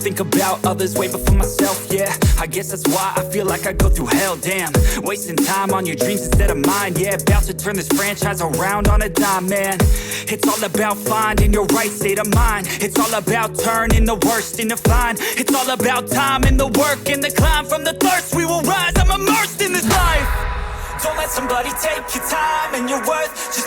think about others way before myself, yeah. I guess that's why I feel like I go through hell, damn. Wasting time on your dreams instead of mine, yeah. About to turn this franchise around on a dime, man. It's all about finding your right state of mind. It's all about turning the worst into fine. It's all about time and the work and the climb. From the thirst we will rise, I'm immersed in this life. Don't let somebody take your time and your worth. Just